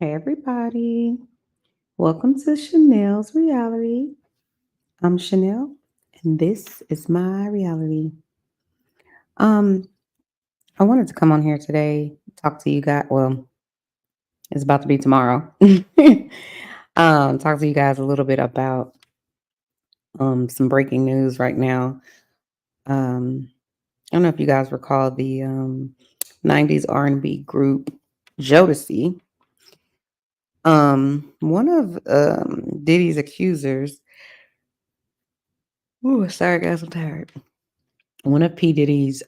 Hey everybody, welcome to Chanel's Reality. I'm Chanel, and this is my reality. Um, I wanted to come on here today, talk to you guys. Well, it's about to be tomorrow. Talk to you guys a little bit about some breaking news right now. Um, I don't know if you guys recall the '90s R&B group Jodeci. One of Diddy's accusers. Ooh, sorry guys, I'm tired. One of P. Diddy's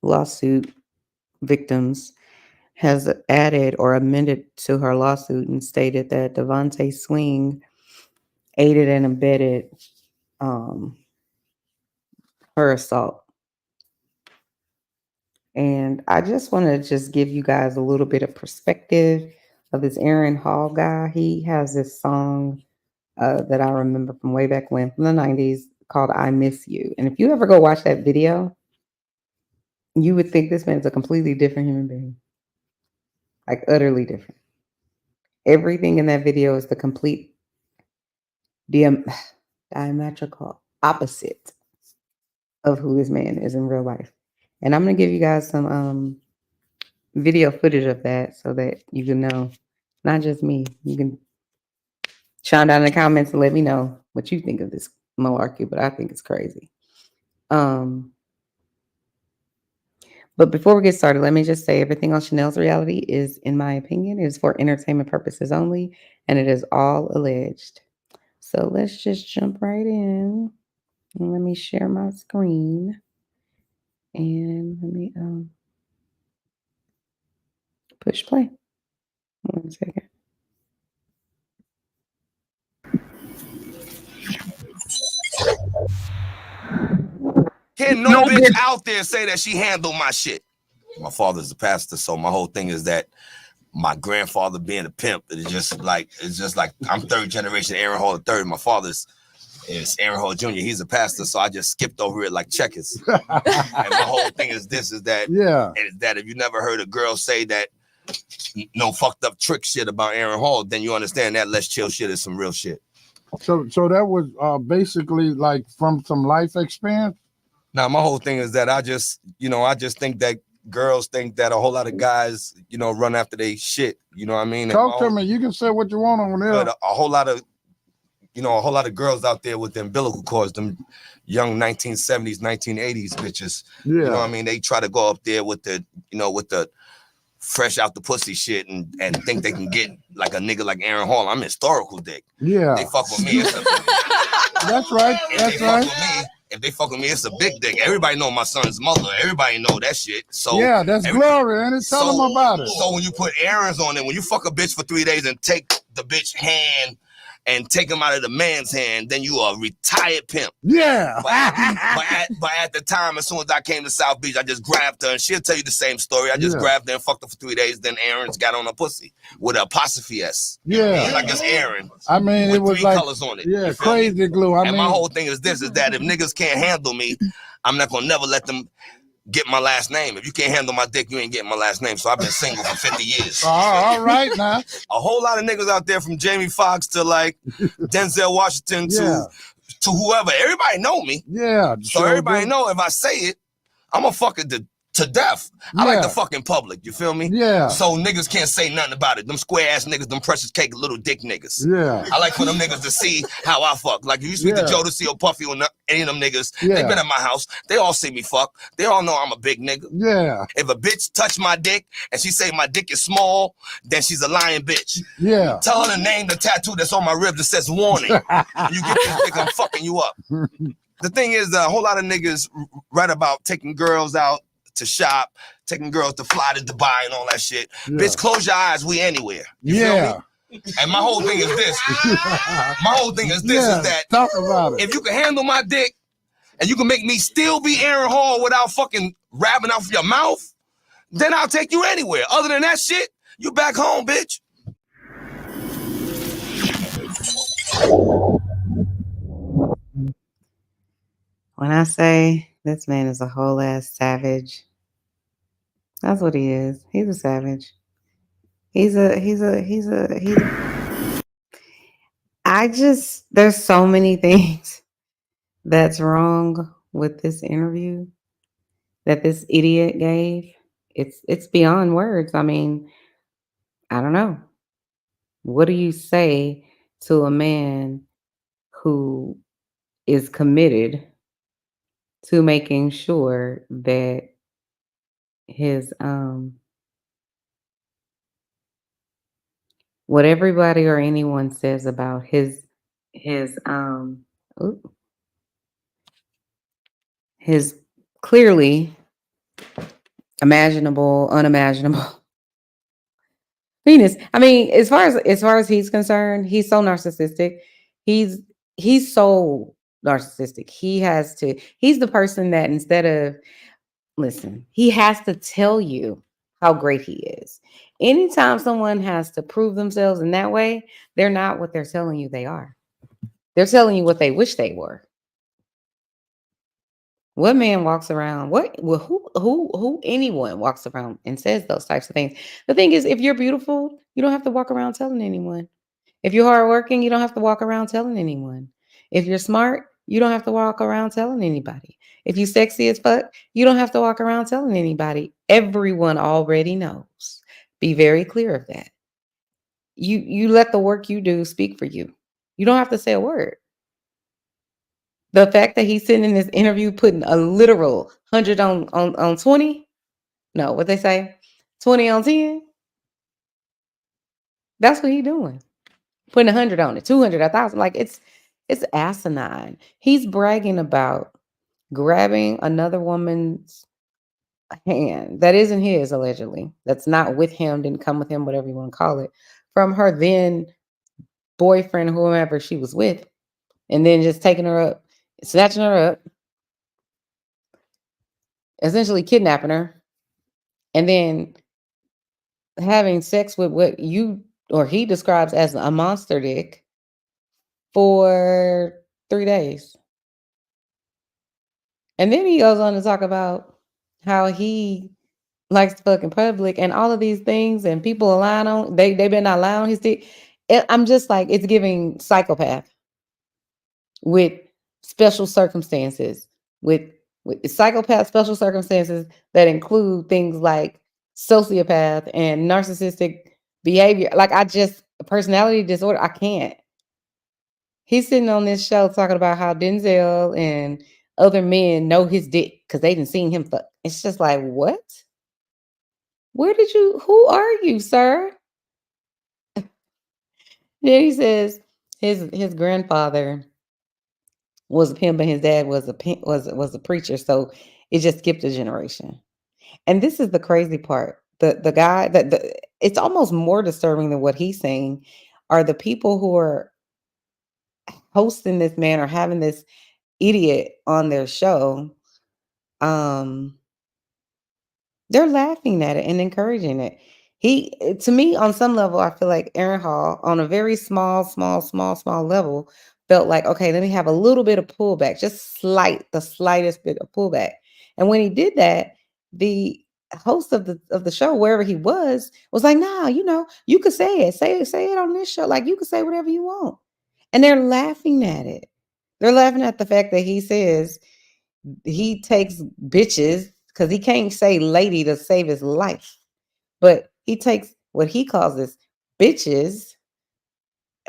lawsuit victims has added or amended to her lawsuit and stated that DeVanté Swing aided and abetted um, her assault. And I just want to just give you guys a little bit of perspective of this Aaron Hall guy. He has this song that I remember from way back when, from the 90s, called I Miss You. And if you ever go watch that video, you would think this man is a completely different human being, like utterly different. Everything in that video is the complete diametrical opposite of who this man is in real life. And I'm gonna give you guys some video footage of that so that you can know, not just me. You can chime down in the comments and let me know what you think of this malarkey, but I think it's crazy. But before we get started, let me just say everything on Chanel's Reality is, in my opinion, is for entertainment purposes only, and it is all alleged. So let's just jump right in. And let me share my screen. And let me push play. 1 second. Can no bitch out there say that she handled my shit? My father's a pastor, so my whole thing is that my grandfather being a pimp, it's just like I'm third generation Aaron Hall III. My father's is Aaron Hall Jr. He's a pastor, so I just skipped over it like checkers. And my whole thing is this: is that if you never heard a girl say that no fucked up trick shit about Aaron Hall, then you understand that let's chill shit is some real shit. So that was basically like from some life experience. Now, my whole thing is that I just think that girls think that a whole lot of guys, run after they shit. You know what I mean? Talk to me. You can say what you want on there. But a whole lot of girls out there with the umbilical cords, them young 1970s, 1980s bitches. Yeah. You know what I mean? They try to go up there with the fresh out the pussy shit and think they can get like a nigga like Aaron Hall. I'm historical dick. Yeah. They fuck with me. That's right. That's right. If they fuck with me, it's a big dick. Everybody know my son's mother. Everybody know that shit. So yeah, that's glory, and tell them about it. So when you put Aaron's on it, when you fuck a bitch for 3 days and take the bitch hand and take him out of the man's hand, then you a retired pimp. Yeah. But at the time, as soon as I came to South Beach, I just grabbed her, and she'll tell you the same story. I just grabbed her and fucked her for 3 days. Then Aaron's got on a pussy with an apostrophe S. Yeah. Like it's Aaron. I mean, it was 3 like colors on it. Yeah, crazy glue. I mean, my whole thing is this: is that if niggas can't handle me, I'm not gonna never let them get my last name. If you can't handle my dick, you ain't getting my last name. So I've been single for 50 years. All right now. A whole lot of niggas out there, from Jamie Foxx to like Denzel Washington to whoever. Everybody know me. Yeah. So everybody know if I say it, I'm gonna fuck it to death. I like the fucking public. You feel me? Yeah. So niggas can't say nothing about it. Them square ass niggas, them precious cake little dick niggas. Yeah. I like for them niggas to see how I fuck. Like if you speak to Jodeci or Puffy or any of them niggas, they been at my house. They all see me fuck. They all know I'm a big nigga. Yeah. If a bitch touch my dick and she say my dick is small, then she's a lying bitch. Yeah. Tell her to name the tattoo that's on my rib that says warning. You get this dick, I'm fucking you up. The thing is, a whole lot of niggas write about taking girls out to shop, taking girls to fly to Dubai and all that shit. Yeah. Bitch, close your eyes, we anywhere. You feel me? And my whole thing is this. Is that talk about it. If you can handle my dick and you can make me still be Aaron Hall without fucking rapping out your mouth, then I'll take you anywhere. Other than that shit, you back home, bitch. When I say this man is a whole ass savage, that's what he is. He's a savage. He's a there's so many things that's wrong with this interview that this idiot gave. It's beyond words. I mean, I don't know. What do you say to a man who is committed to making sure that his what everybody or anyone says about his oop, his clearly imaginable, unimaginable penis. I mean, as far as he's concerned, he's so narcissistic. He's he's so narcissistic. He's the person that instead of listen, he has to tell you how great he is. Anytime someone has to prove themselves in that way, they're not what they're telling you they are. They're telling you what they wish they were. What man walks around? Who anyone walks around and says those types of things? The thing is, if you're beautiful, you don't have to walk around telling anyone. If you're hardworking, you don't have to walk around telling anyone. If you're smart, you don't have to walk around telling anybody. If you're sexy as fuck, you don't have to walk around telling anybody. Everyone already knows. Be very clear of that. You let the work you do speak for you. You don't have to say a word. The fact that he's sitting in this interview putting a literal 100 on 20, no, what they say, 20 on 10, that's what he's doing. Putting 100 on it, 200, 1,000, like it's asinine. He's bragging about grabbing another woman's hand that isn't his, allegedly, that's not with him, didn't come with him, whatever you want to call it, from her then boyfriend, whomever she was with, and then just taking her up, snatching her up, essentially kidnapping her, and then having sex with what you or he describes as a monster dick for 3 days. And then he goes on to talk about how he likes to fuck in public and all of these things, and people allowing on they've been not allowing his dick. I'm just like, it's giving psychopath with special circumstances, with psychopath special circumstances that include things like sociopath and narcissistic behavior. Like, personality disorder. I can't. He's sitting on this show talking about how Denzel and other men know his dick because they didn't seen him fuck. It's just like, what? Who are you, sir? Then he says his grandfather was a pimp and his dad was a preacher, so it just skipped a generation. And this is the crazy part. The guy it's almost more disturbing than what he's saying are the people who are hosting this man or having this idiot on their show. They're laughing at it and encouraging it. To me, on some level, I feel like Aaron Hall, on a very small level, felt like, okay, let me have a little bit of pullback, just the slightest bit of pullback. And when he did that, the host of the show, wherever he was like, nah, you could say it on this show. Like, you could say whatever you want. And they're laughing at it. They're laughing at the fact that he says he takes bitches because he can't say lady to save his life, but he takes what he calls this bitches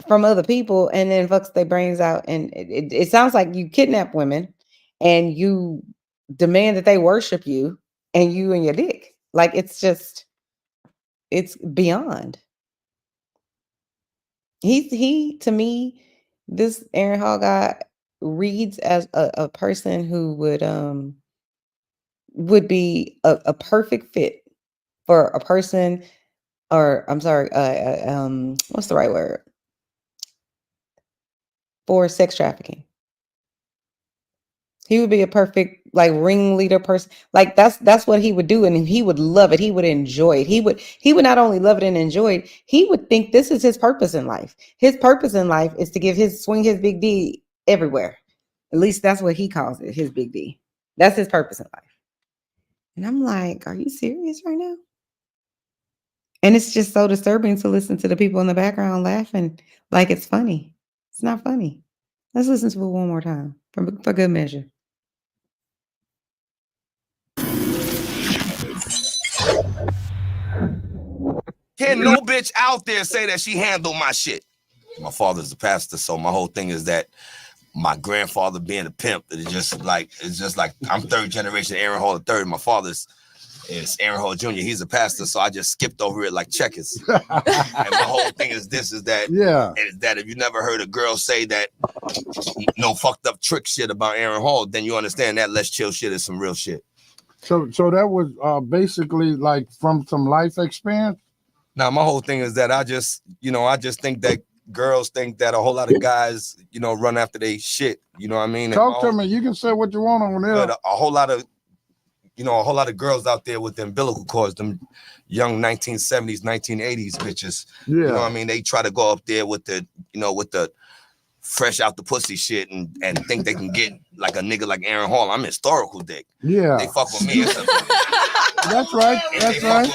from other people and then fucks their brains out. And it sounds like you kidnap women and you demand that they worship you and your dick. Like, it's beyond. He to me, this Aaron Hall guy reads as a person who would be a perfect fit for a person, or I'm sorry, what's the right word? For sex trafficking. He would be a perfect like ringleader person. Like, that's what he would do, and he would love it. He would enjoy it. He would not only love it and enjoy it, he would think this is his purpose in life. His purpose in life is to swing his big D everywhere. At least that's what he calls it, his big D. That's his purpose in life. And I'm like, are you serious right now? And it's just so disturbing to listen to the people in the background laughing like it's funny. It's not funny. Let's listen to it one more time for good measure. Can't no bitch out there say that she handled my shit. My father's a pastor, so my whole thing is that my grandfather being a pimp, it's just like I'm third generation Aaron Hall III. My father's is Aaron Hall Jr. He's a pastor, so I just skipped over it like checkers. And my whole thing is that if you never heard a girl say that no fucked up trick shit about Aaron Hall, then you understand that Let's Chill shit is some real shit. So that was basically like from some life experience. Now my whole thing is that I just think that girls think that a whole lot of guys, run after they shit. You know what I mean? Talk to me. You can say what you want on there. But a whole lot of girls out there with the umbilical cords, them young 1970s, 1980s bitches. Yeah. You know what I mean? They try to go up there with the fresh out the pussy shit and think they can get like a nigga like Aaron Hall. I'm historical dick. Yeah. They fuck with me. That's right. That's right.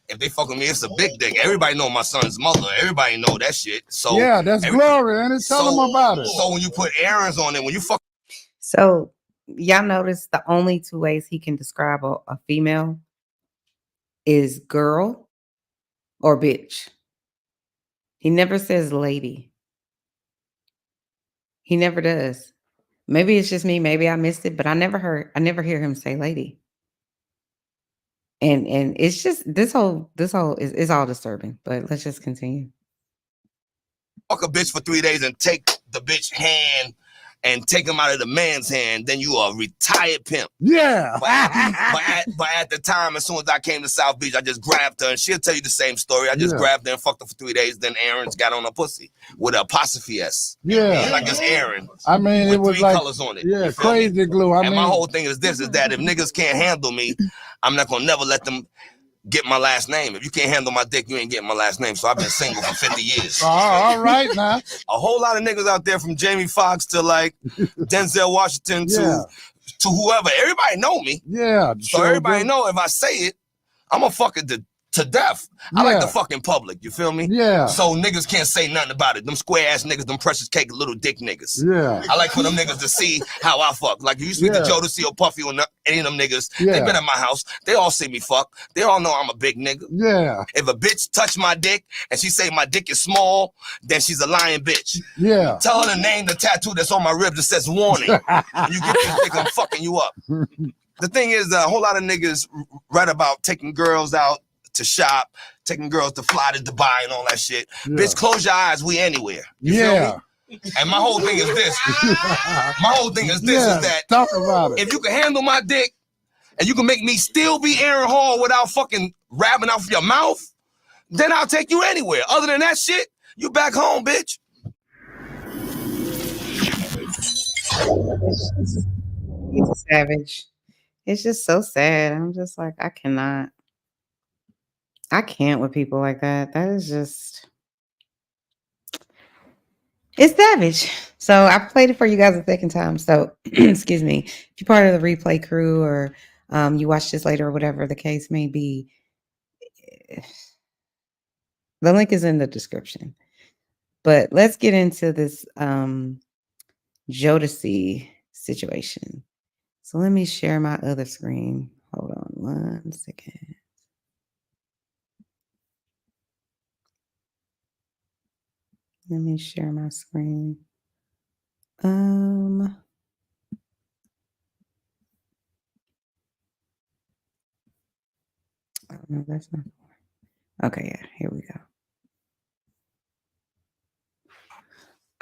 If they fuck with me, it's a big dick. Everybody know my son's mother. Everybody know that shit. So yeah, that's glory, and tell them about it. So when you put Aaron's on it, when you fuck. So y'all notice the only two ways he can describe a female is girl or bitch. He never says lady. He never does. Maybe it's just me. Maybe I missed it, but I never hear him say lady. And it's just this whole is all disturbing. But let's just continue. Fuck a bitch for 3 days and take the bitch hand and take him out of the man's hand, then you are a retired pimp. Yeah. But at the time, as soon as I came to South Beach, I just grabbed her, and she'll tell you the same story. I just grabbed her and fucked her for 3 days. Then Aaron's got on a pussy with an apostrophe S. Yeah. Like it's Aaron. I mean, it was 3 like colors on it. Yeah, crazy glue. I mean, my whole thing is that if niggas can't handle me, I'm not gonna never let them get my last name. If you can't handle my dick, you ain't getting my last name. So I've been single for 50 years. All right now. A whole lot of niggas out there, from Jamie Foxx to like Denzel Washington to whoever. Everybody know me. Yeah. So everybody know if I say it, I'm gonna fuck it to death. I like the fucking public. You feel me? Yeah. So niggas can't say nothing about it. Them square ass niggas, them precious cake little dick niggas. Yeah. I like for them niggas to see how I fuck. Like if you speak to Jodeci or Puffy or any of them niggas, they been at my house. They all see me fuck. They all know I'm a big nigga. Yeah. If a bitch touch my dick and she say my dick is small, then she's a lying bitch. Yeah. Tell her to name the tattoo that's on my rib that says warning. And you get this dick, I'm fucking you up. The thing is, a whole lot of niggas write about taking girls out to shop, taking girls to fly to Dubai and all that shit. Yeah. Bitch, close your eyes, we anywhere. You feel me? And my whole thing is this. Is that talk about it. If you can handle my dick and you can make me still be Aaron Hall without fucking rapping off your mouth, then I'll take you anywhere. Other than that shit, you back home, bitch. He's a savage. It's just so sad. I'm just like, I can't with people like that. That is just, it's savage. So I played it for you guys a second time. So excuse me, if you're part of the replay crew or you watch this later or whatever the case may be, the link is in the description. But let's get into this Jodeci situation. So let me share my other screen. Hold on 1 second. Let me share my screen. Oh, no, that's not. Okay, yeah, here we go.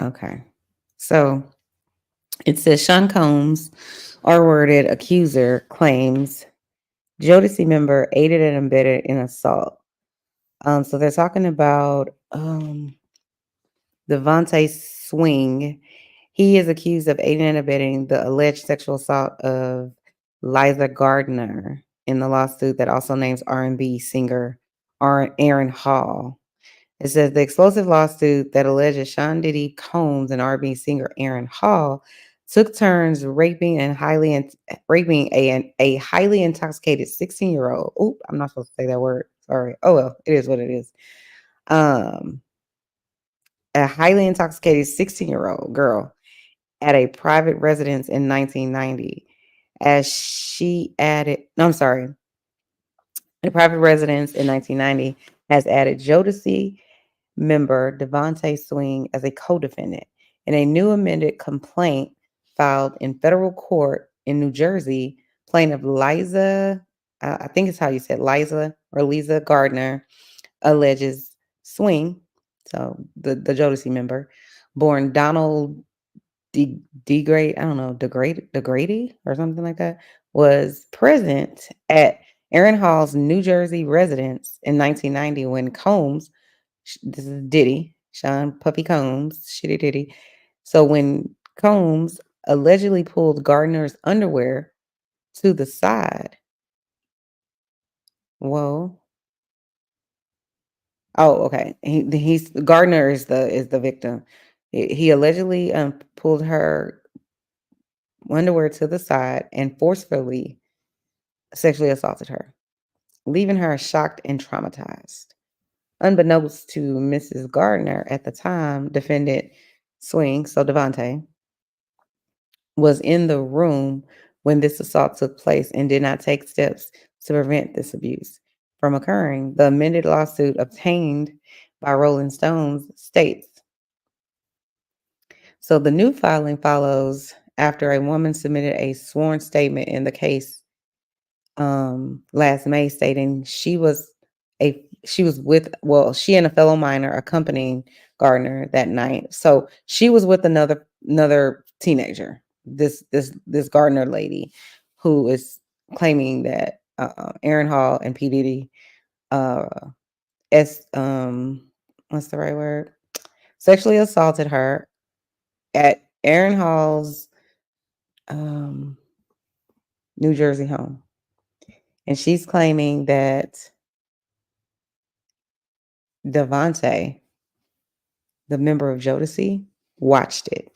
Okay, so it says Sean Combs, R-worded accuser, claims Jodeci member aided and abetted in assault. So they're talking about DeVanté Swing. He is accused of aiding and abetting the alleged sexual assault of Liza Gardner in the lawsuit that also names R&B singer Aaron Hall. It says the explosive lawsuit that alleges Sean Diddy Combs and R&B singer Aaron Hall took turns raping a highly intoxicated 16-year-old. Oh, I'm not supposed to say that word. Sorry. Oh well, it is what it is. A highly intoxicated 16-year-old girl at a private residence in 1990, as she added. No, I'm sorry. A private residence in 1990 has added Jodeci member DeVanté Swing as a co-defendant in a new amended complaint filed in federal court in New Jersey. Plaintiff Liza, I think it's how you said Liza Gardner, alleges Swing, so the Jodeci member, born Donald DeGrate, I don't know, DeGrate or something like that, was present at Aaron Hall's New Jersey residence in 1990 when Combs, this is Diddy, Sean Puffy Combs, shitty Diddy. So when Combs allegedly pulled Gardner's underwear to the side, whoa. Oh, okay. He's Gardner is the victim. He allegedly pulled her underwear to the side and forcefully sexually assaulted her, leaving her shocked and traumatized. Unbeknownst to Mrs. Gardner at the time, Defendant Swing, so DeVanté, was in the room when this assault took place and did not take steps to prevent this abuse from occurring. The amended lawsuit obtained by Rolling Stones states, so the new filing follows after a woman submitted a sworn statement in the case last May, stating she and a fellow minor accompanying Gardner that night. So she was with another teenager. This Gardner lady, who is claiming that Aaron Hall and P Diddy, what's the right word? Sexually assaulted her at Aaron Hall's New Jersey home. And she's claiming that DeVanté, the member of Jodeci, watched it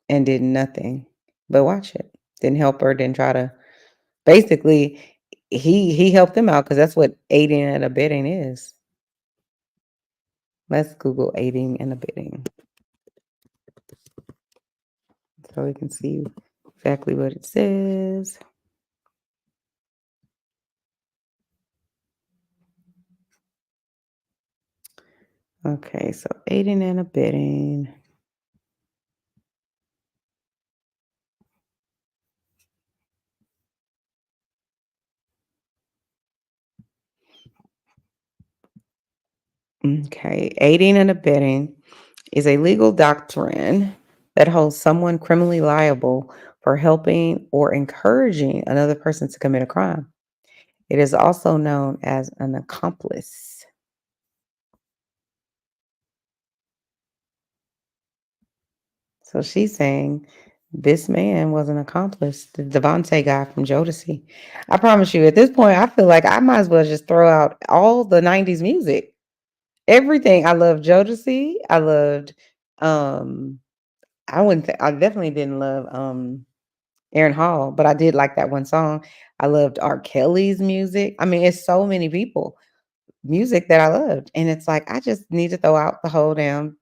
and did nothing but watch it. Didn't help her, didn't try to. Basically, he helped them out because that's what aiding and abetting is. Let's Google aiding and abetting so we can see exactly what it says. Okay, so aiding and abetting. Okay, aiding and abetting is a legal doctrine that holds someone criminally liable for helping or encouraging another person to commit a crime. It is also known as an accomplice. So she's saying this man was an accomplice, the DeVanté guy from Jodeci. I promise you, at this point, I feel like I might as well just throw out all the 90s music. Everything. I loved Jodeci. I loved I definitely didn't love Aaron Hall, but I did like that one song. I loved R. Kelly's music. I mean, it's so many people music that I loved, and it's like I just need to throw out the whole damn.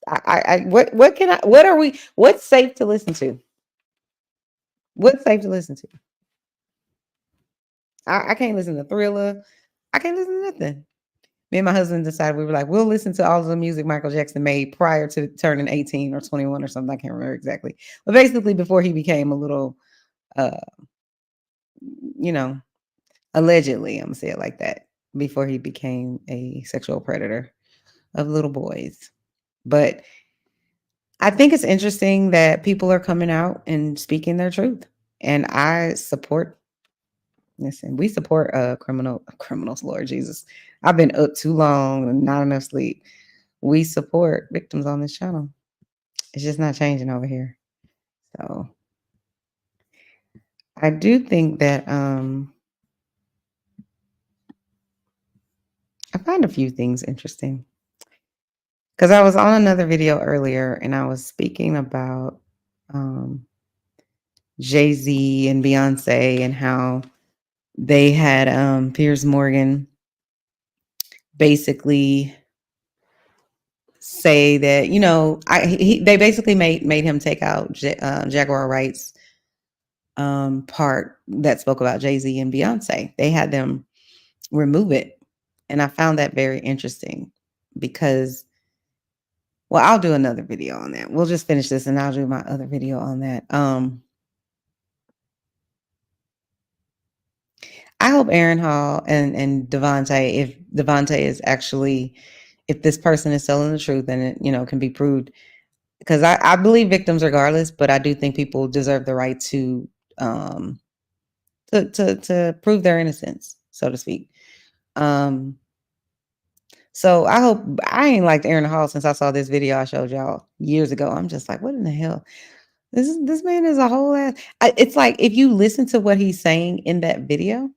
What can I? What are we? What's safe to listen to? What's safe to listen to? I can't listen to Thriller. I can't listen to nothing. Me and my husband decided we were like, we'll listen to all of the music Michael Jackson made prior to turning 18 or 21 or something. I can't remember exactly, but basically before he became a little, uh, allegedly, I'm gonna say it like that, before he became a sexual predator of little boys. But I think it's interesting that people are coming out and speaking their truth. And I support, listen, we support criminals, Lord Jesus. I've been up too long and not enough sleep. We support victims on this channel. It's just not changing over here. So I do think that I find a few things interesting. Because I was on another video earlier and I was speaking about Jay-Z and Beyonce and how they had Piers Morgan basically say that, you know, they basically made him take out Jaguar Wright's part that spoke about Jay-Z and Beyonce. They had them remove it. And I found that very interesting because, well, I'll do another video on that. We'll just finish this and I'll do my other video on that. I hope Aaron Hall and DeVanté, if DeVanté is actually, if this person is telling the truth and it, you know, can be proved, because I believe victims regardless, but I do think people deserve the right to prove their innocence, so to speak. So I hope, I ain't liked Aaron Hall since I saw this video I showed y'all years ago. I'm just like, what in the hell? This man is a whole ass. It's like, if you listen to what he's saying in that video,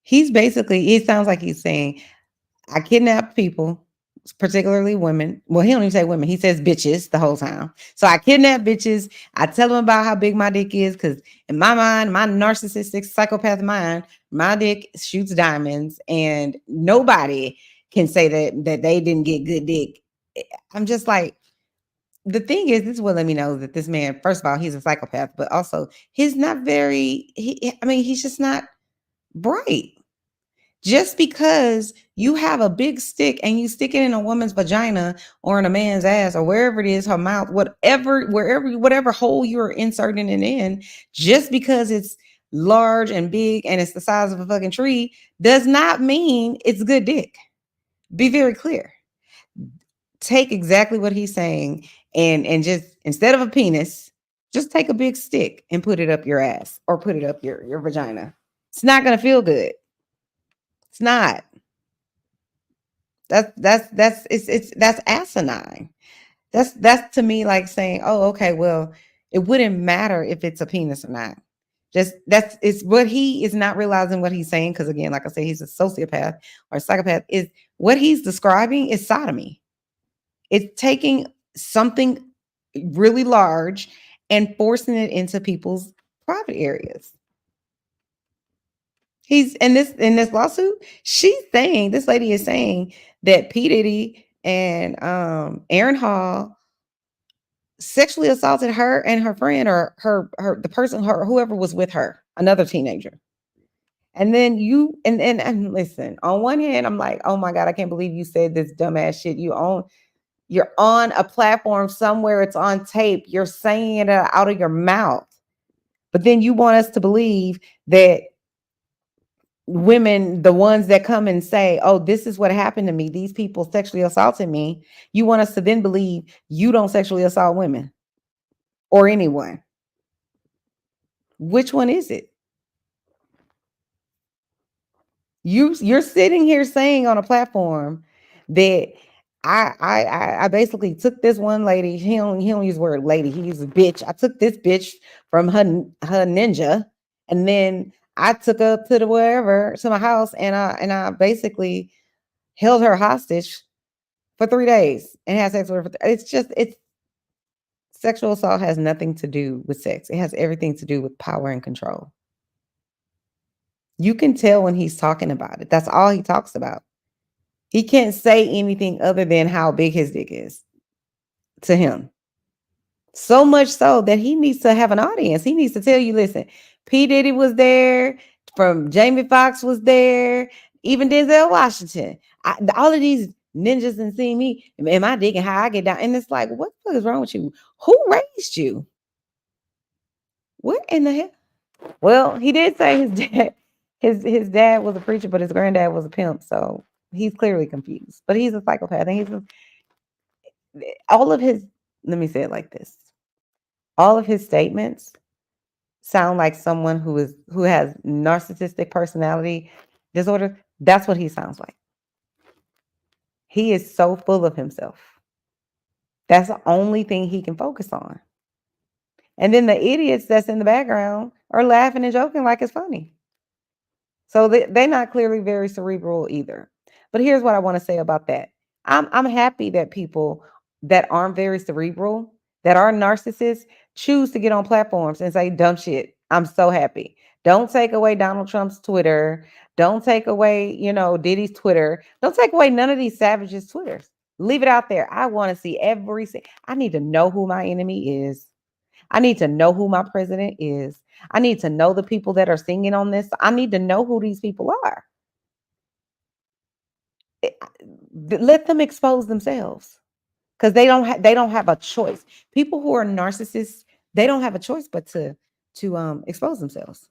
he's basically, it sounds like he's saying, I kidnap people, particularly women. Well, he don't even say women. He says bitches the whole time. So I kidnap bitches. I tell them about how big my dick is because in my mind, my narcissistic psychopath mind, my dick shoots diamonds and nobody can say that they didn't get good dick. I'm just like, the thing is, this will let me know that this man, first of all, he's a psychopath, but also he's not very, he's just not bright. Just because you have a big stick and you stick it in a woman's vagina or in a man's ass or wherever it is, her mouth, whatever hole you're inserting it in, just because it's large and big and it's the size of a fucking tree, does not mean it's good dick. Be very clear. Take exactly what he's saying and just, instead of a penis, just take a big stick and put it up your ass or put it up your vagina. It's not going to feel good. It's not. That's asinine. That's to me like saying, oh, okay, well, it wouldn't matter if it's a penis or not. It's what he is not realizing what he's saying, because again, like I said, he's a sociopath or a psychopath. Is what he's describing is sodomy. It's taking something really large and forcing it into people's private areas. He's in this lawsuit. This lady is saying that P. Diddy and Aaron Hall sexually assaulted her and her friend, or the person, whoever was with her, another teenager. And then and listen, on one hand, I'm like, oh my God, I can't believe you said this dumbass shit. You're on a platform somewhere, it's on tape, you're saying it out of your mouth. But then you want us to believe that women, the ones that come and say, oh, this is what happened to me, these people sexually assaulted me, you want us to then believe you don't sexually assault women or anyone. Which one is it? You're sitting here saying on a platform that I basically took this one lady. He don't use the word lady, he uses bitch. I took this bitch from her ninja, and then I took her to to my house, and I basically held her hostage for 3 days and had sex with her. It's sexual assault has nothing to do with sex. It has everything to do with power and control. You can tell when he's talking about it. That's all he talks about. He can't say anything other than how big his dick is to him. So much so that he needs to have an audience. He needs to tell you, listen, P. Diddy was there, from Jamie Foxx was there, even Denzel Washington. All of these ninjas and see me and my dick and how I get down. And it's like, what the fuck is wrong with you? Who raised you? What in the hell? Well, he did say his dad, his dad was a preacher, but his granddad was a pimp. So he's clearly confused. But he's a psychopath, and let me say it like this. All of his statements sound like someone who has narcissistic personality disorder. That's what he sounds like. He is so full of himself. That's the only thing he can focus on. And then the idiots that's in the background are laughing and joking like it's funny. So they're not clearly very cerebral either. But here's what I want to say about that. I'm happy that people that aren't very cerebral, that are narcissists, choose to get on platforms and say dumb shit. I'm so happy. Don't take away Donald Trump's Twitter. Don't take away, Diddy's Twitter. Don't take away none of these savages' Twitters. Leave it out there. I want to see I need to know who my enemy is. I need to know who my president is. I need to know the people that are singing on this. I need to know who these people are. Let them expose themselves, because they don't have a choice. People who are narcissists, they don't have a choice but to expose themselves,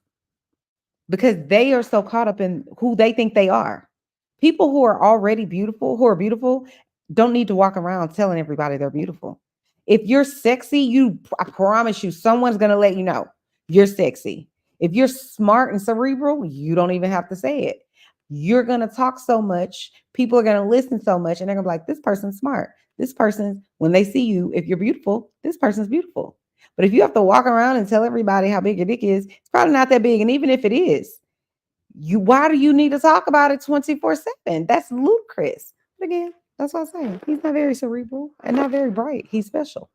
because they are so caught up in who they think they are. People who are already beautiful, don't need to walk around telling everybody they're beautiful. If you're sexy, I promise you, someone's going to let you know you're sexy. If you're smart and cerebral, you don't even have to say it. You're going to talk so much, people are going to listen so much, and they're going to be like, this person's smart. This person, when they see you, if you're beautiful, this person's beautiful. But if you have to walk around and tell everybody how big your dick is, it's probably not that big. And even if it is, why do you need to talk about it 24/7? That's ludicrous. But again, that's what I'm saying. He's not very cerebral and not very bright. He's special.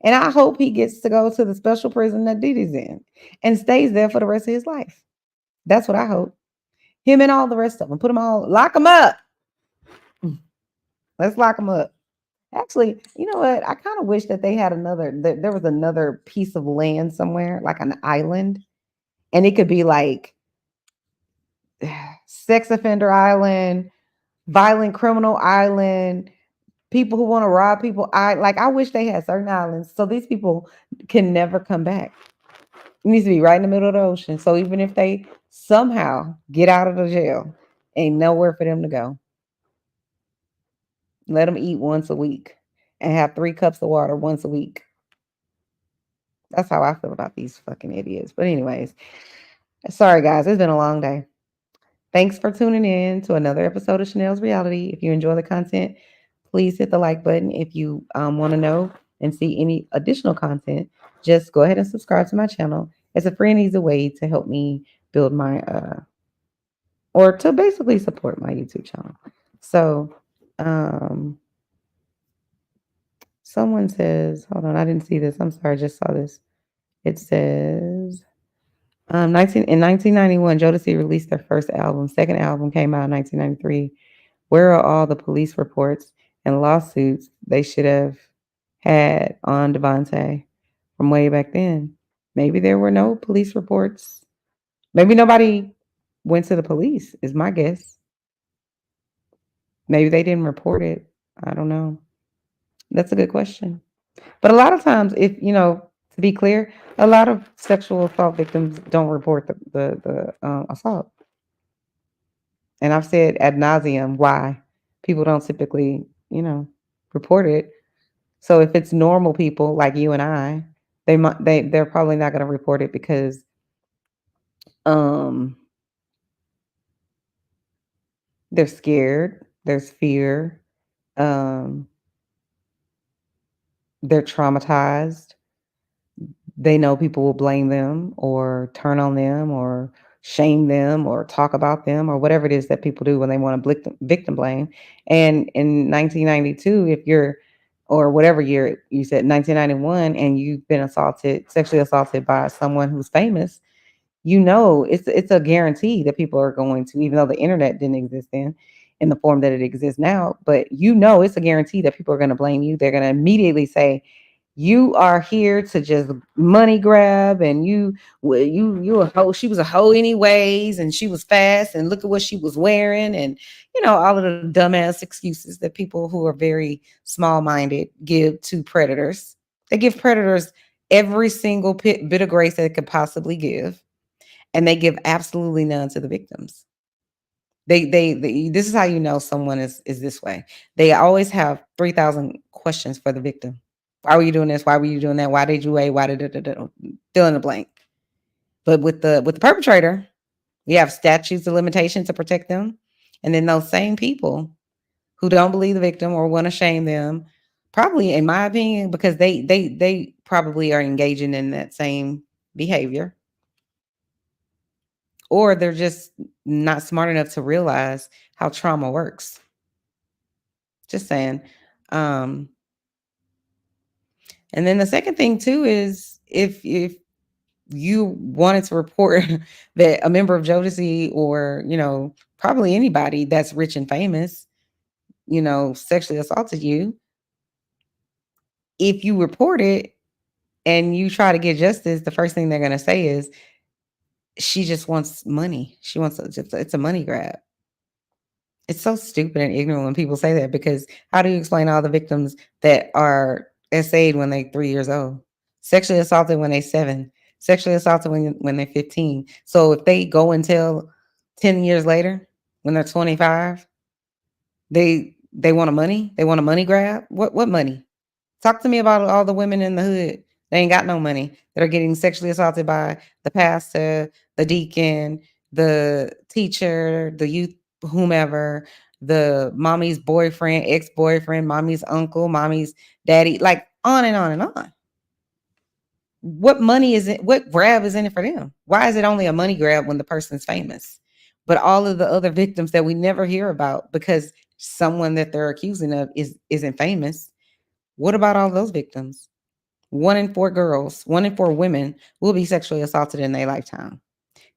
And I hope he gets to go to the special prison that Diddy's in and stays there for the rest of his life. That's what I hope. Him and all the rest of them. Lock them up. Let's lock them up. Actually, you know what? I kind of wish that they had there was another piece of land somewhere, like an island. And it could be like sex offender island, violent criminal island, people who want to rob people. I wish they had certain islands so these people can never come back. It needs to be right in the middle of the ocean. So even if they somehow get out of the jail, ain't nowhere for them to go. Let them eat once a week and have 3 cups of water once a week. That's how I feel about these fucking idiots. But anyways, sorry guys, it's been a long day. Thanks for tuning in to another episode of Chanel's Reality. If you enjoy the content, please hit the like button. If you want to know and see any additional content, just go ahead and subscribe to my channel. It's a free and easy way to help me build my or to basically support my YouTube channel. So someone says, hold on, I didn't see this. I'm sorry, I just saw this. It says in 1991, Jodeci released their first album. Second album came out in 1993. Where are all the police reports and lawsuits they should have had on DeVanté from way back then? Maybe there were no police reports. Maybe nobody went to the police, is my guess. Maybe they didn't report it. I don't know. That's a good question. But a lot of times, if to be clear, a lot of sexual assault victims don't report the assault. And I've said ad nauseum why people don't typically, report it. So if it's normal people like you and I, they're probably not going to report it because they're scared, there's fear, they're traumatized. They know people will blame them or turn on them or shame them or talk about them or whatever it is that people do when they want to victim blame. And in 1992, if you're, or whatever year you said, 1991, and you've been sexually assaulted by someone who's famous, it's a guarantee that people are going to, even though the internet didn't exist then in the form that it exists now, but it's a guarantee that people are going to blame you. They're going to immediately say, you are here to just money grab, and you a hoe. She was a hoe anyways, and she was fast, and look at what she was wearing, and all of the dumbass excuses that people who are very small-minded give to predators. They give predators every single bit of grace they could possibly give, and they give absolutely none to the victims. They this is how you know someone is this way. They always have 3,000 questions for the victim. Why were you doing this? Why were you doing that? Why did you wait? Why did fill in the blank? But with the perpetrator, we have statutes of limitation to protect them. And then those same people who don't believe the victim or want to shame them, probably, in my opinion, because they probably are engaging in that same behavior. Or they're just not smart enough to realize how trauma works. Just saying. And then the second thing too is if you wanted to report that a member of Jodeci or, probably anybody that's rich and famous, sexually assaulted you, if you report it and you try to get justice, the first thing they're going to say is, she just wants money. She wants, it's a money grab. It's so stupid and ignorant when people say that, because how do you explain all the victims that are SA'd when they're 3 years old, sexually assaulted when they're 7, sexually assaulted when they're 15? So if they go and tell 10 years later when they're 25, they want a money, they want a money grab. What money? Talk to me about all the women in the hood. They ain't got no money that are getting sexually assaulted by the pastor, the deacon, the teacher, the youth, whomever, the mommy's boyfriend, ex-boyfriend, mommy's uncle, mommy's daddy, like on and on and on. What money is it? What grab is in it for them? Why is it only a money grab when the person's famous? But all of the other victims that we never hear about because someone that they're accusing of isn't famous. What about all those victims? 1 in 4 girls, 1 in 4 women will be sexually assaulted in their lifetime.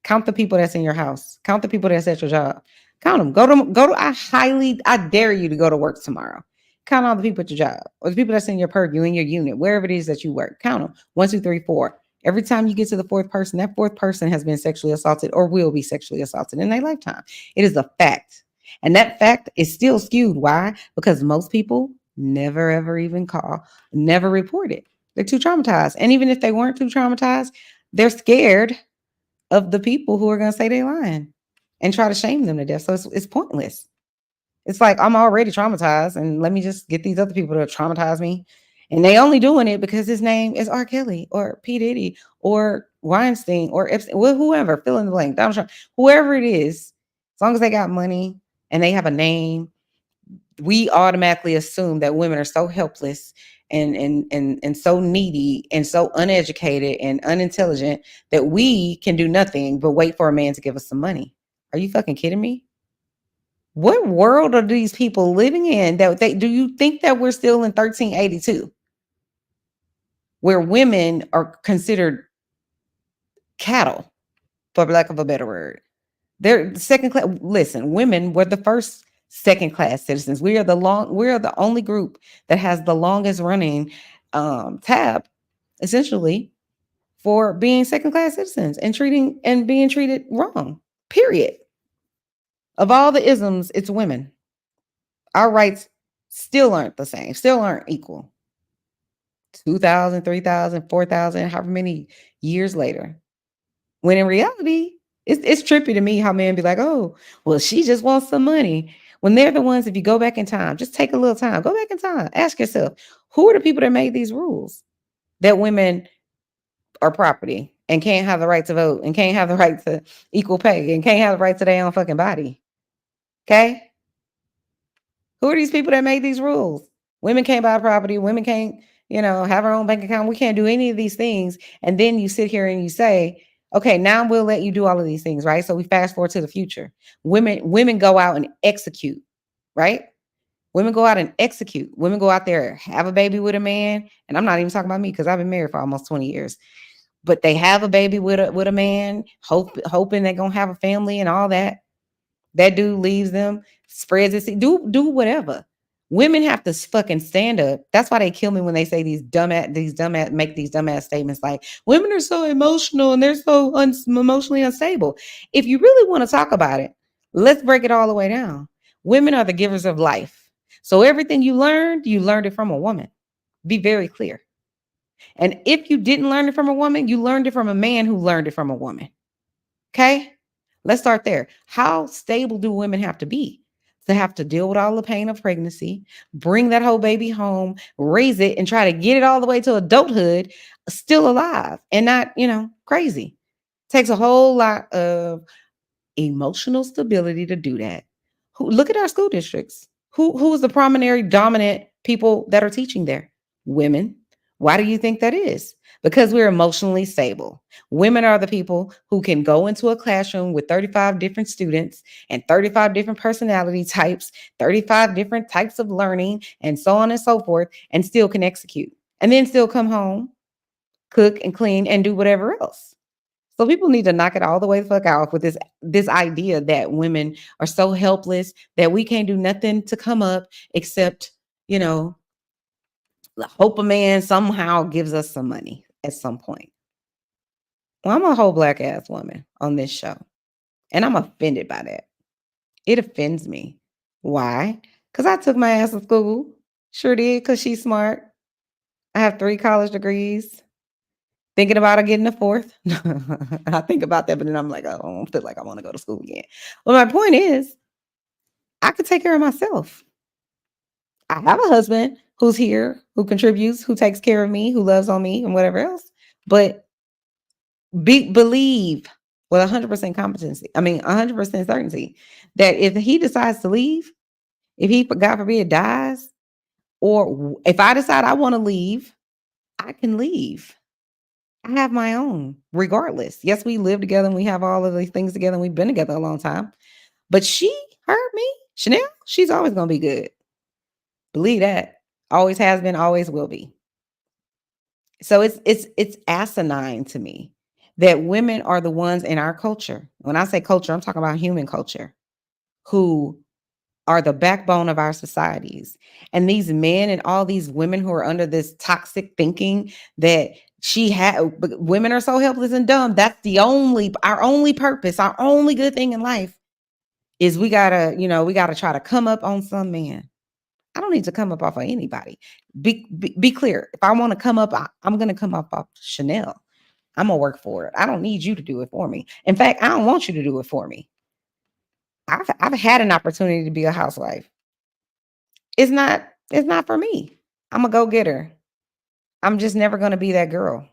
Count the people that's in your house. Count the people that's at your job. Count them. Go to. I dare you to go to work tomorrow. Count all the people at your job, or the people that's in your purview, in your unit, wherever it is that you work. Count them. 1, 2, 3, 4. Every time you get to the 4th person, that 4th person has been sexually assaulted or will be sexually assaulted in their lifetime. It is a fact. And that fact is still skewed. Why? Because most people never, ever even call, never report it. They're too traumatized. And even if they weren't too traumatized, they're scared of the people who are going to say they're lying and try to shame them to death. So it's pointless. It's like, I'm already traumatized, and let me just get these other people to traumatize me. And they only doing it because his name is R. Kelly or P. Diddy or Weinstein or Epstein, whoever, fill in the blank, Donald Trump, whoever it is, as long as they got money and they have a name, we automatically assume that women are so helpless and so needy and so uneducated and unintelligent that we can do nothing but wait for a man to give us some money. Are you fucking kidding me? What world are these people living in? Do you think that we're still in 1382, where women are considered cattle, for lack of a better word? They're second class. Listen, women were the first second class citizens. We are the only group that has the longest running tab, essentially, for being second class citizens and being treated wrong. Period. Of all the isms, it's women. Our rights still aren't the same, still aren't equal. 2,000, 3,000, 4,000, however many years later. When in reality, it's trippy to me how men be like, oh, well, she just wants some money. When they're the ones, if you go back in time, just take a little time, go back in time, ask yourself, who are the people that made these rules that women are property and can't have the right to vote and can't have the right to equal pay and can't have the right to their own fucking body? Okay? Who are these people that made these rules? Women can't buy property. Women can't, have our own bank account. We can't do any of these things. And then you sit here and you say, okay, now we'll let you do all of these things, right? So we fast forward to the future. Women go out and execute, right? Women go out and execute. Women go out there, have a baby with a man. And I'm not even talking about me because I've been married for almost 20 years. But they have a baby with a man, hoping they're going to have a family and all that. That dude leaves them, spreads it, do whatever. Women have to fucking stand up. That's why they kill me when they say make these dumbass statements like women are so emotional and they're so emotionally unstable. If you really want to talk about it, let's break it all the way down. Women are the givers of life. So everything you learned it from a woman. Be very clear. And if you didn't learn it from a woman, you learned it from a man who learned it from a woman. Okay? Let's start there. How stable do women have to be to have to deal with all the pain of pregnancy, bring that whole baby home, raise it, and try to get it all the way to adulthood, still alive and not, crazy? Takes a whole lot of emotional stability to do that. Look at our school districts. Who is the primary dominant people that are teaching there? Women. Why do you think that is? Because we're emotionally stable. Women are the people who can go into a classroom with 35 different students and 35 different personality types, 35 different types of learning, and so on and so forth, and still can execute. And then still come home cook and clean and do whatever else. So people need to knock it all the way the fuck out with this idea that women are so helpless that we can't do nothing to come up except, you know, hope a man somehow gives us some money at some point. Well, I'm a whole black ass woman on this show, and I'm offended by that. It offends me. Why? Because I took my ass to school. Sure did, because she's smart. I have 3 college degrees. Thinking about her getting a 4th. I think about that, but then I'm like, oh, I don't feel like I want to go to school again. Well, my point is, I could take care of myself. I have a husband who's here, who contributes, who takes care of me, who loves on me, and whatever else. But believe with 100% competency, 100% certainty, that if he decides to leave, if he, God forbid, dies, or if I decide I want to leave, I can leave. I have my own, regardless. Yes, we live together and we have all of these things together and we've been together a long time. But me, Chanel, she's always going to be good. Believe that. Always has been, always will be. So it's asinine to me that women are the ones in our culture. When I say culture, I'm talking about human culture, who are the backbone of our societies. And these men and all these women who are under this toxic thinking that women are so helpless and dumb. That's our only purpose, our only good thing in life is we gotta try to come up on some man. I don't need to come up off of anybody. Be clear. If I want to come up, I'm going to come up off Chanel. I'm going to work for it. I don't need you to do it for me. In fact, I don't want you to do it for me. I've had an opportunity to be a housewife. It's not for me. I'm a go-getter. I'm just never going to be that girl.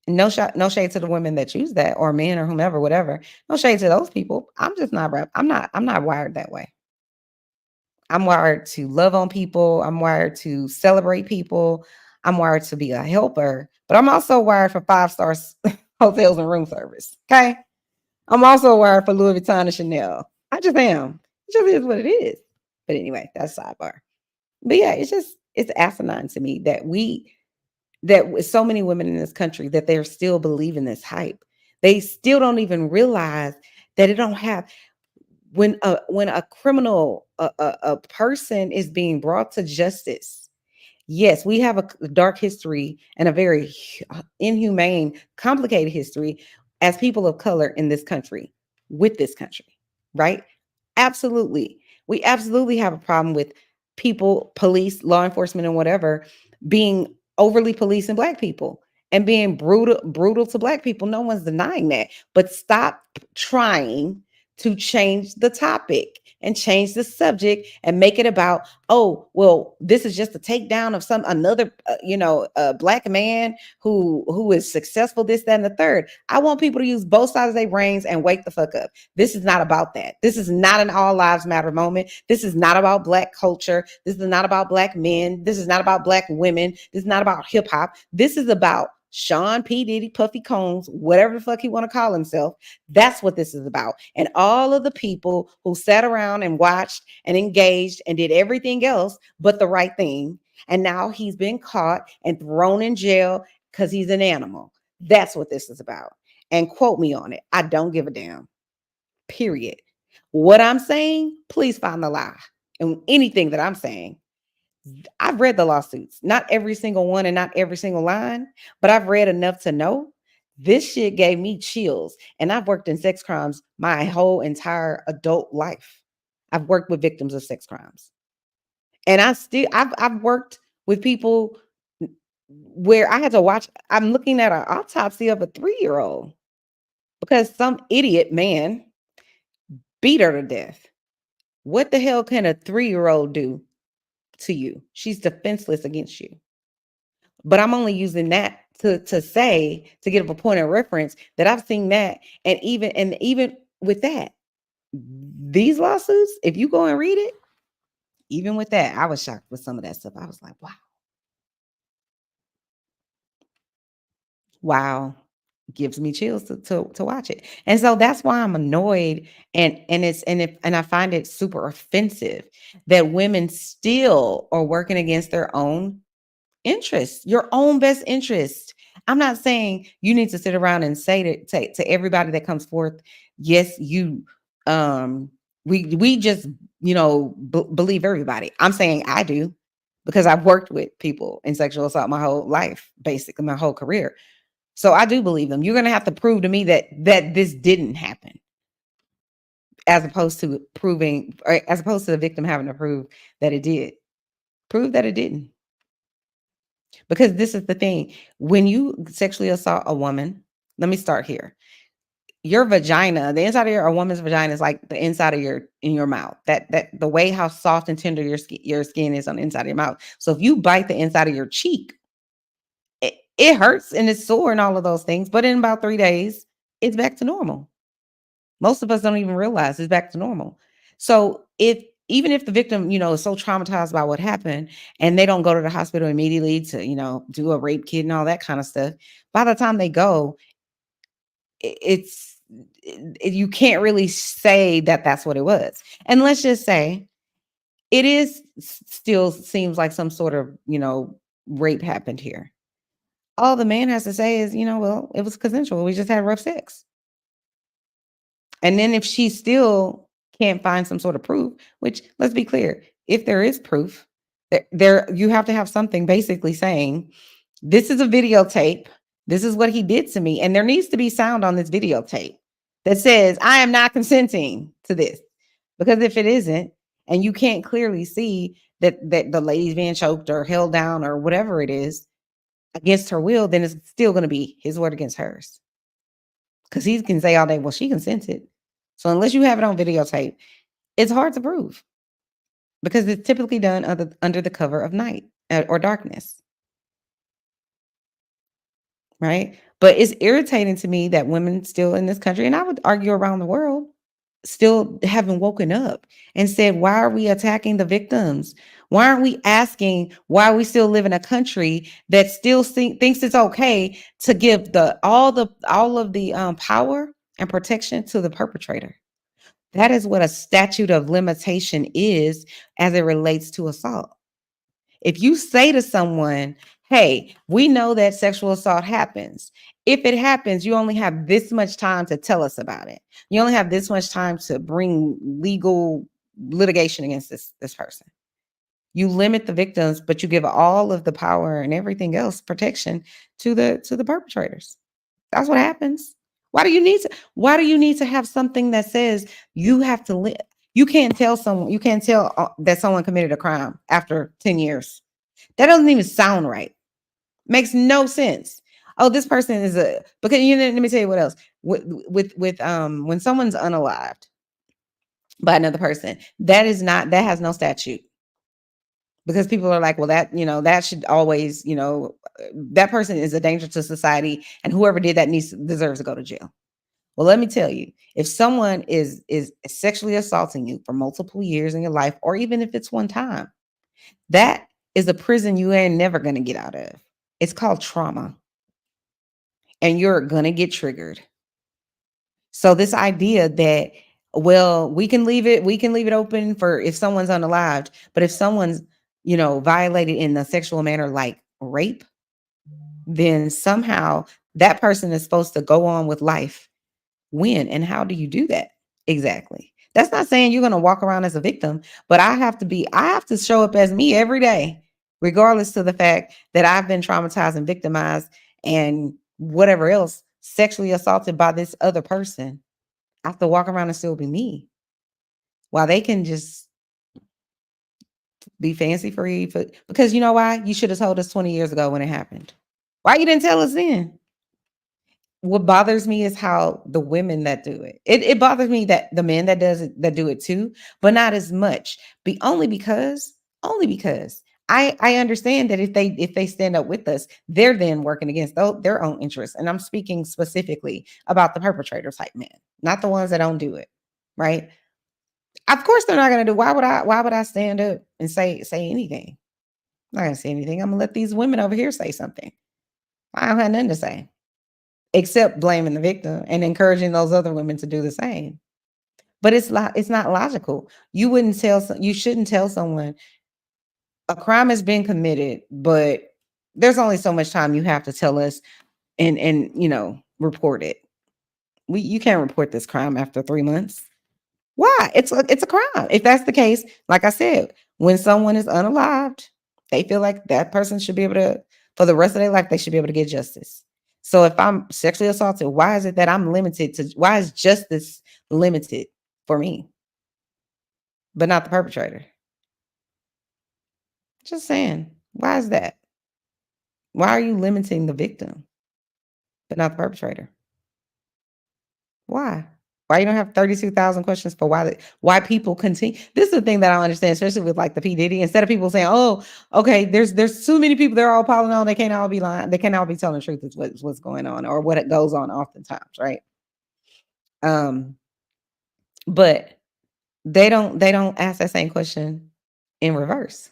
No shade to the women that choose that, or men or whomever, whatever. No shade to those people. I'm just not I'm not wired that way. I'm wired to love on people. I'm wired to celebrate people. I'm wired to be a helper, but I'm also wired for 5-star hotels and room service. Okay. I'm also wired for Louis Vuitton and Chanel. I just am. It just is what it is. But anyway, that's sidebar. But yeah, it's asinine to me that with so many women in this country that they're still believing this hype. They still don't even realize that it don't have when a criminal a person is being brought to justice. Yes, we have a dark history and a very inhumane, complicated history as people of color in this country, with this country, right? Absolutely. We absolutely have a problem with people, police, law enforcement, and whatever being overly policing Black people and being brutal to Black people. No one's denying that. But stop trying to change the topic and change the subject and make it about, oh, well, this is just a takedown of another Black man who is successful, this, that, and the third. I want people to use both sides of their brains and wake the fuck up. This is not about that. This is not an all lives matter moment. This is not about Black culture. This is not about Black men. This is not about Black women. This is not about hip hop. This is about Sean P. Diddy, Puffy Combs, whatever the fuck he want to call himself. That's what this is about. And all of the people who sat around and watched and engaged and did everything else but the right thing. And now he's been caught and thrown in jail because he's an animal. That's what this is about. And quote me on it. I don't give a damn. Period. What I'm saying, please find the lie. And anything that I'm saying, I've read the lawsuits, not every single one and not every single line, but I've read enough to know this shit gave me chills. And I've worked in sex crimes my whole entire adult life. I've worked with victims of sex crimes. And I've worked with people where I had to watch, I'm looking at an autopsy of a 3-year-old because some idiot man beat her to death. What the hell can a 3-year-old do to you? She's defenseless against you. But I'm only using that to say, to give a point of reference that I've seen that. And even with that, these lawsuits, if you go and read it, even with that, I was shocked with some of that stuff. I was like, wow. Gives me chills to watch it. And so that's why I'm annoyed and I find it super offensive that women still are working against their own interests, your own best interest. I'm not saying you need to sit around and say to everybody that comes forth, yes, you, we just, believe everybody. I'm saying I do, because I've worked with people in sexual assault my whole life, basically my whole career. So I do believe them. You're going to have to prove to me that this didn't happen, as opposed to the victim having to prove that it did. Prove that it didn't. Because this is the thing. When you sexually assault a woman, let me start here. Your vagina, the inside of a woman's vagina is like the inside of your mouth. That the way how soft and tender your skin is on the inside of your mouth. So if you bite the inside of your cheek, it hurts and it's sore and all of those things. But in about 3 days, it's back to normal. Most of us don't even realize it's back to normal. So even if the victim, is so traumatized by what happened and they don't go to the hospital immediately to, do a rape kit and all that kind of stuff, by the time they go, you can't really say that that's what it was. And let's just say it is still seems like some sort of, rape happened here. All the man has to say is, well, it was consensual. We just had rough sex. And then if she still can't find some sort of proof, which, let's be clear, if there is proof, there you have to have something basically saying, this is a videotape. This is what he did to me. And there needs to be sound on this videotape that says, I am not consenting to this. Because if it isn't, and you can't clearly see that the lady's being choked or held down or whatever it is against her will, then it's still going to be his word against hers. Because he can say all day, well, she consented. So unless you have it on videotape, it's hard to prove. Because it's typically done under the cover of night or darkness. Right? But it's irritating to me that women still in this country, and I would argue around the world, still haven't woken up and said, why are we attacking the victims? Why aren't we asking why we still live in a country that still thinks it's okay to give all of the power and protection to the perpetrator? That is what a statute of limitation is as it relates to assault. If you say to someone, hey, we know that sexual assault happens. If it happens, you only have this much time to tell us about it. You only have this much time to bring legal litigation against this person. You limit the victims, but you give all of the power and everything else protection to the perpetrators. That's what happens. Why do you need to have something that says you have to live? You can't tell that someone committed a crime after 10 years. That doesn't even sound right. Makes no sense. Oh, this person is because let me tell you what else. With when someone's unalived by another person, that has no statute. Because people are like, well, that should always, that person is a danger to society, and whoever did that deserves to go to jail. Well, let me tell you, if someone is sexually assaulting you for multiple years in your life, or even if it's one time, that is a prison you ain't never going to get out of. It's called trauma. And you're going to get triggered. So this idea that, well, we can leave it open for if someone's unalived, but if someone's, violated in a sexual manner like rape, then somehow that person is supposed to go on with life. When and how do you do that? Exactly. That's not saying you're going to walk around as a victim, but I have to show up as me every day, regardless to the fact that I've been traumatized and victimized and whatever else, sexually assaulted by this other person. I have to walk around and still be me. While they can just be fancy free because you know why? You should have told us 20 years ago when it happened. Why you didn't tell us then? What bothers me is how the women that do it. It bothers me that the men that do it too, but not as much. Only because I understand that if they stand up with us, they're then working against their own interests. And I'm speaking specifically about the perpetrator type men, not the ones that don't do it. Right. Of course they're not gonna do. Why would I stand up and say anything? I'm not gonna say anything. I'm gonna let these women over here say something. I don't have nothing to say. Except blaming the victim and encouraging those other women to do the same. But it's not logical. You shouldn't tell someone a crime has been committed, but there's only so much time you have to tell us and report it. You can't report this crime after 3 months. Why? It's a crime. If that's the case, like I said, when someone is unalived, they feel like that person should be able to, for the rest of their life, they should be able to get justice. So if I'm sexually assaulted, why is it that I'm limited to, why is justice limited for me, but not the perpetrator? Just saying. Why is that? Why are you limiting the victim, but not the perpetrator? Why? Why you don't have 32,000 questions for why people continue? This is the thing that I don't understand, especially with like the P. Diddy. Instead of people saying, "Oh, okay, there's too many people, they're all piling on, they can't all be lying, they can't all be telling the truth," is what's going on, or what it goes on oftentimes, right? But they don't ask that same question in reverse.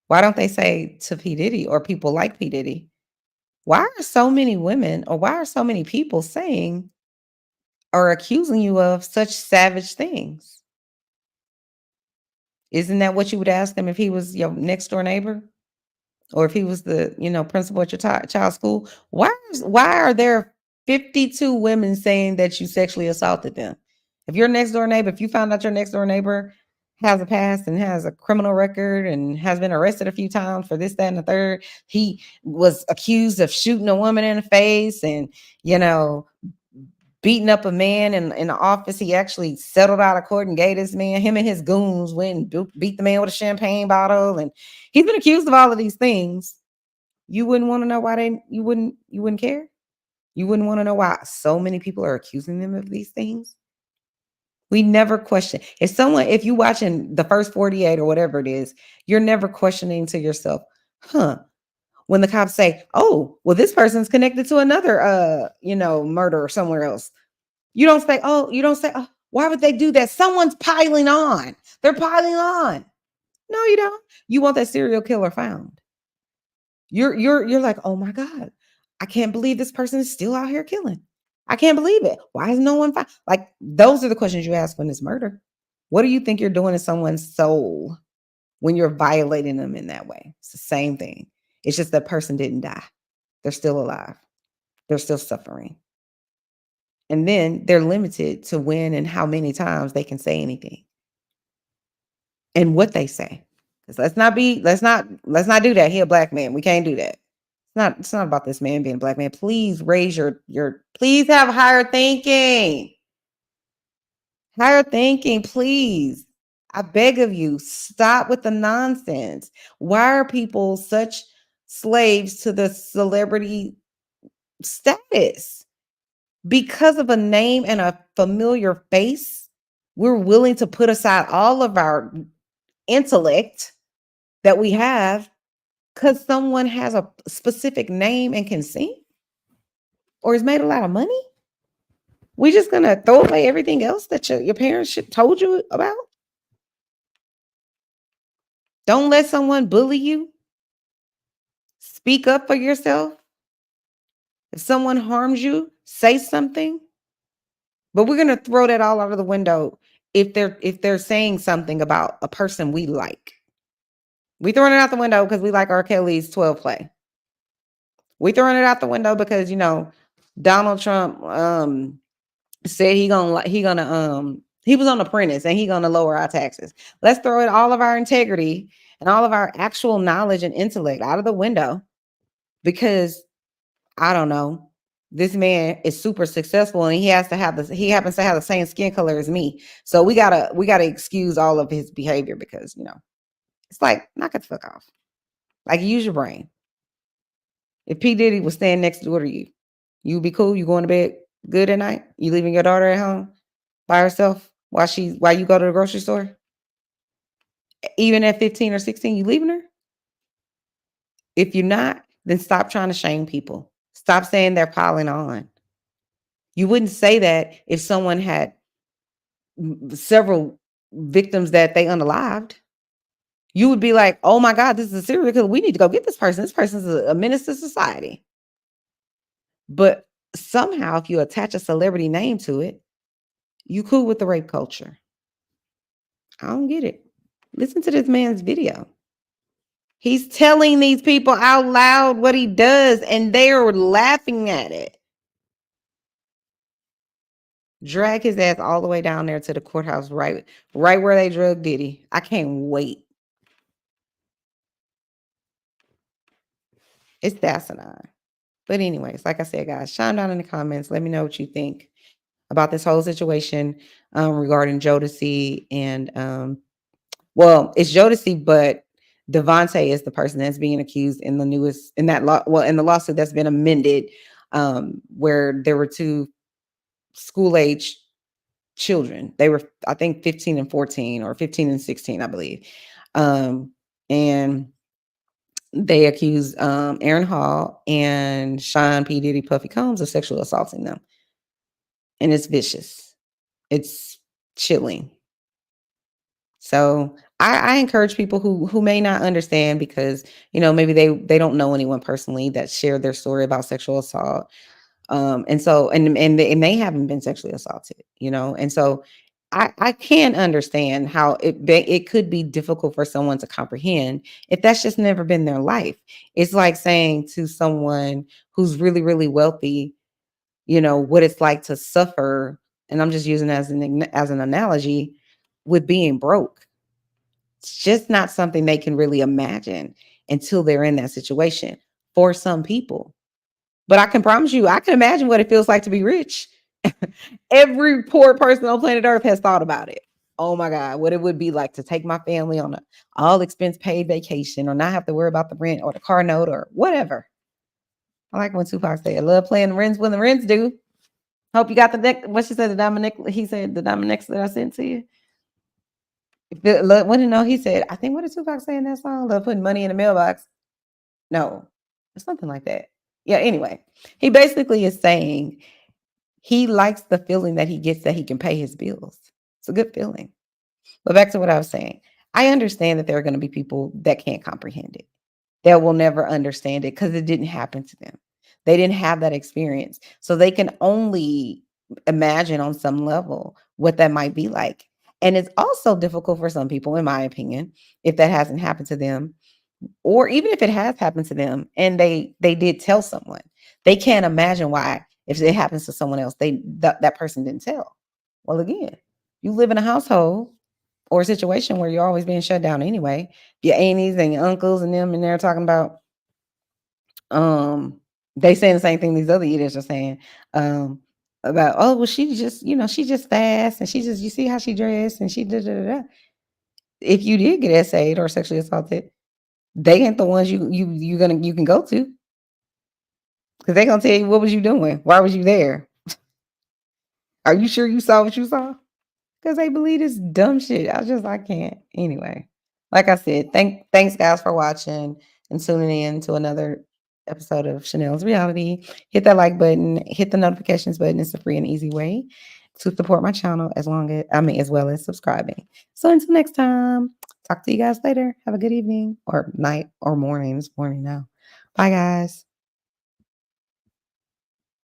Why don't they say to P. Diddy or people like P. Diddy, why are so many women or why are so many people saying or accusing you of such savage things? Isn't that what you would ask them if he was your next door neighbor? Or if he was the, principal at your child's school? Why are there 52 women saying that you sexually assaulted them? If your next door neighbor, if you found out your next door neighbor has a past and has a criminal record and has been arrested a few times for this, that, and the third, he was accused of shooting a woman in the face and, beating up a man in the office. He actually settled out of court and gave this man, him and his goons went and beat the man with a champagne bottle. And he's been accused of all of these things. You wouldn't want to know why you wouldn't care? You wouldn't want to know why so many people are accusing them of these things? We never question. If you watching the first 48 or whatever it is, you're never questioning to yourself, when the cops say, "Oh, well, this person's connected to another murder somewhere else." You don't say, "Oh, why would they do that? Someone's piling on. They're piling on." No, you don't. You want that serial killer found. You're like, "Oh my God, I can't believe this person is still out here killing. I can't believe it. Why is no one found?" Like, those are the questions you ask when it's murder. What do you think you're doing to someone's soul when you're violating them in that way? It's the same thing. It's just that person didn't die. They're still alive. They're still suffering. And then they're limited to when and how many times they can say anything and what they say. Because let's not do that. He a black man. We can't do that. It's not about this man being a black man. Please raise please have higher thinking. Higher thinking, please. I beg of you, stop with the nonsense. Why are people such slaves to the celebrity status? Because of a name and a familiar face, we're willing to put aside all of our intellect that we have because someone has a specific name and can sing or has made a lot of money. We're just gonna throw away everything else that your parents told you about. Don't let someone bully you. Speak up for yourself. If someone harms you, say something. But we're gonna throw that all out of the window if they're saying something about a person we like. We throwing it out the window because we like R. Kelly's 12 play. We throwing it out the window because Donald Trump said he was on Apprentice and he gonna lower our taxes. Let's throw it all of our integrity and all of our actual knowledge and intellect out of the window because I don't know. This man is super successful and he happens to have the same skin color as me. So we gotta excuse all of his behavior because it's like, knock it the fuck off. Like, use your brain. If P. Diddy was standing next door to you, you'd be cool. You going to bed good at night? You leaving your daughter at home by herself while you go to the grocery store? Even at 15 or 16, you leaving her? If you're not, then stop trying to shame people. Stop saying they're piling on. You wouldn't say that if someone had several victims that they unalived. You would be like, "Oh my God, this is a serial killer. We need to go get this person. This person's a menace to society." But somehow, if you attach a celebrity name to it, you cool with the rape culture. I don't get it. Listen to this man's video. He's telling these people out loud what he does, and they are laughing at it. Drag his ass all the way down there to the courthouse, right where they drug Diddy. I can't wait. It's asinine. But anyways, like I said, guys, chime down in the comments. Let me know what you think about this whole situation regarding Jodeci and well, it's Jodeci, but DeVanté is the person that's being accused in the newest in that in the lawsuit that's been amended, where there were two school age children. They were, I think, 15 and 14 or 15 and 16, I believe. And they accused Aaron Hall and Sean P. Diddy Puffy Combs of sexually assaulting them. And it's vicious. It's chilling. So I encourage people who may not understand because, you know, maybe they don't know anyone personally that shared their story about sexual assault. And so and they haven't been sexually assaulted, you know, and so I can understand how it could be difficult for someone to comprehend if that's just never been their life. It's like saying to someone who's really, really wealthy, you know, what it's like to suffer. And I'm just using as an analogy with being broke. It's just not something they can really imagine until they're in that situation for some people. But I can promise you, I can imagine what it feels like to be rich. Every poor person on planet Earth has thought about it. Oh my God, what it would be like to take my family on an all expense paid vacation or not have to worry about the rent or the car note or whatever. I like when Tupac said, I love playing the rents when the rents do. Hope you got the neck. What she said, the diamond necklace. He said, the diamond necklace that I sent to you. What did know? He said, I think, what did Tupac say in that song? Love putting money in the mailbox. No, it's something like that. Yeah, anyway, he basically is saying he likes the feeling that he gets that he can pay his bills. It's a good feeling. But back to what I was saying. I understand that there are going to be people that can't comprehend it, that will never understand it because it didn't happen to them. They didn't have that experience. So they can only imagine on some level what that might be like. And it's also difficult for some people, in my opinion, if that hasn't happened to them, or even if it has happened to them and they did tell someone, they can't imagine why if it happens to someone else, that person didn't tell. Well, again, you live in a household or a situation where you're always being shut down anyway. Your aunties and your uncles and them, and they're talking about they saying the same thing these other idiots are saying about, oh well, she just, you know, she just fast and she just, you see how she dressed and she da da da. If you did get essayed or sexually assaulted, they ain't the ones you can go to, because they're gonna tell you, what was you doing? Why was you there? Are you sure you saw what you saw? Because they believe this dumb shit. I can't. Anyway, like I said, thanks guys for watching and tuning in to another episode of Chanel's Reality. Hit that like button, hit the notifications button. It's a free and easy way to support my channel as well as subscribing. So until next time, talk to you guys later. Have a good evening or night or morning. It's morning now. Bye guys.